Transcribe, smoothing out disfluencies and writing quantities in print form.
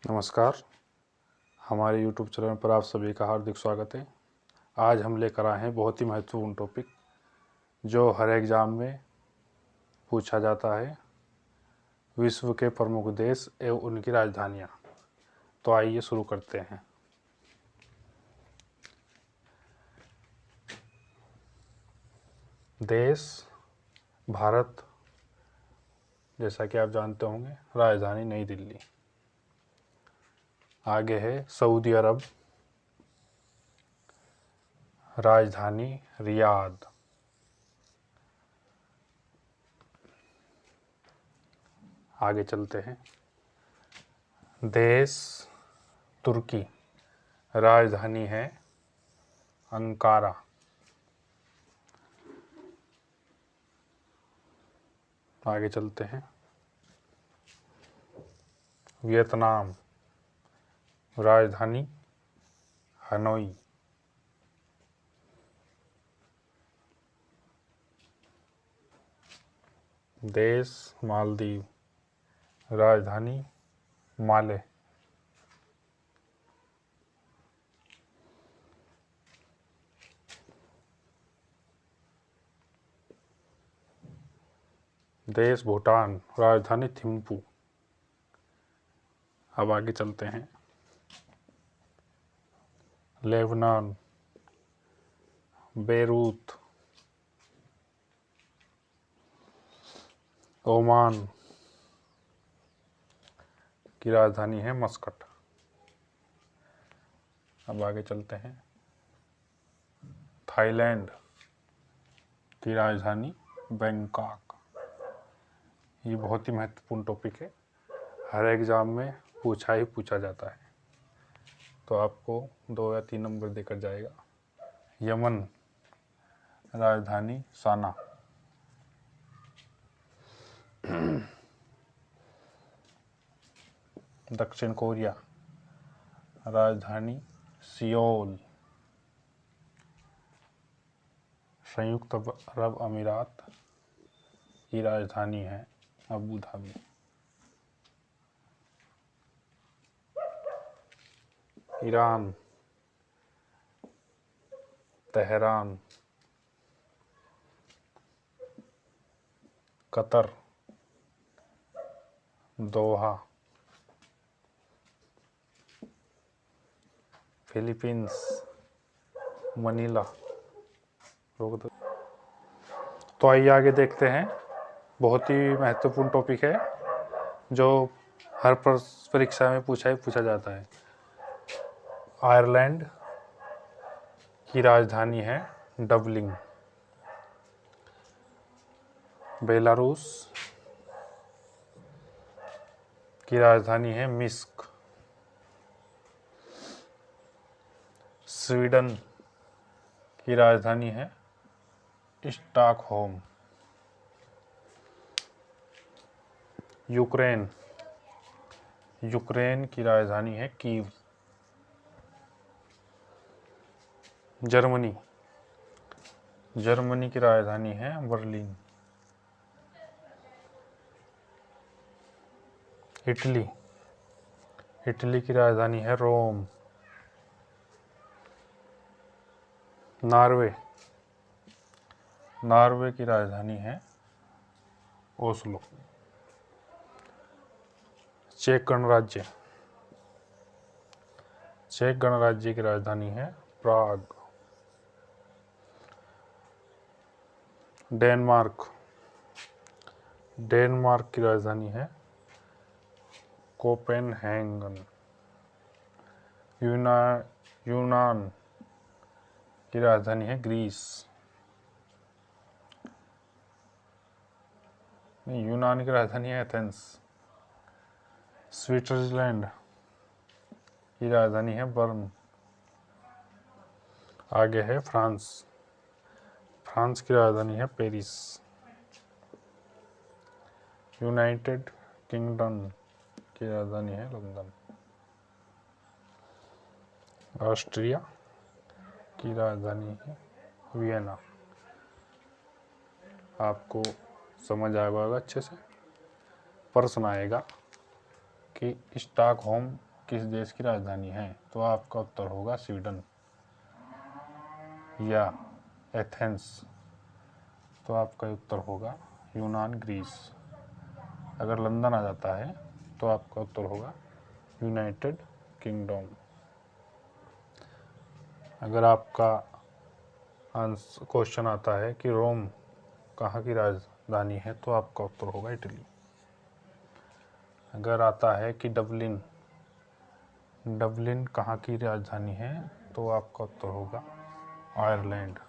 नमस्कार। हमारे YouTube channel पर आप सभी का हार्दिक स्वागत है। आज हम लेकर आए हैं बहुत ही महत्वपूर्ण टॉपिक जो हर एग्ज़ाम में पूछा जाता है, विश्व के प्रमुख देश एवं उनकी राजधानियाँ। तो आइए शुरू करते हैं। देश भारत, जैसा कि आप जानते होंगे, राजधानी नई दिल्ली। आगे है सऊदी अरब, राजधानी रियाद। आगे चलते हैं। देश तुर्की, राजधानी है अंकारा। आगे चलते हैं। वियतनाम, राजधानी हनोई। देश मालदीव, राजधानी माले। देश भूटान, राजधानी थिम्पू। अब आगे चलते हैं। Lebanon, Beirut. ओमान की राजधानी है मस्कट। अब आगे चलते हैं। थाईलैंड की राजधानी बैंकॉक। ये बहुत ही महत्वपूर्ण टॉपिक है, हर एग्ज़ाम में पूछा जाता है, तो आपको 2 या 3 नंबर देकर जाएगा। यमन, राजधानी साना। दक्षिण कोरिया, राजधानी सियोल। संयुक्त अरब अमीरात की राजधानी है Abu Dhabi. Iran, Tehran. Qatar, Doha. Philippines, Manila. रोक दो। तो आइए आगे देखते हैं। बहुत ही महत्वपूर्ण टॉपिक है जो हर परीक्षा में पूछा जाता है। आयरलैंड की राजधानी है डबलिन। बेलारूस की राजधानी है मिस्क। स्वीडन की राजधानी है स्टॉकहोम। यूक्रेन की राजधानी है कीव। जर्मनी की राजधानी है बर्लिन। इटली की राजधानी है रोम। नॉर्वे की राजधानी है ओस्लो। चेक गणराज्य की राजधानी है प्राग। डेनमार्क की राजधानी है कोपेनहेगन। यूनान की राजधानी है ग्रीस। यूनान की राजधानी है एथेंस। स्विट्जरलैंड की राजधानी है बर्न। आगे है फ्रांस की राजधानी है पेरिस। यूनाइटेड किंगडम की राजधानी है लंदन। ऑस्ट्रिया की राजधानी है वियना। आपको समझ आएगा अच्छे से। प्रश्न आएगा कि स्टॉकहोम किस देश की राजधानी है? तो आपका उत्तर होगा स्वीडन। या एथेंस, तो आपका उत्तर होगा यूनान ग्रीस। अगर लंदन आ जाता है तो आपका उत्तर होगा यूनाइटेड किंगडम। अगर आपका आंसर क्वेश्चन आता है कि रोम कहाँ की राजधानी है तो आपका उत्तर होगा इटली। अगर आता है कि डबलिन कहाँ की राजधानी है तो आपका उत्तर होगा आयरलैंड।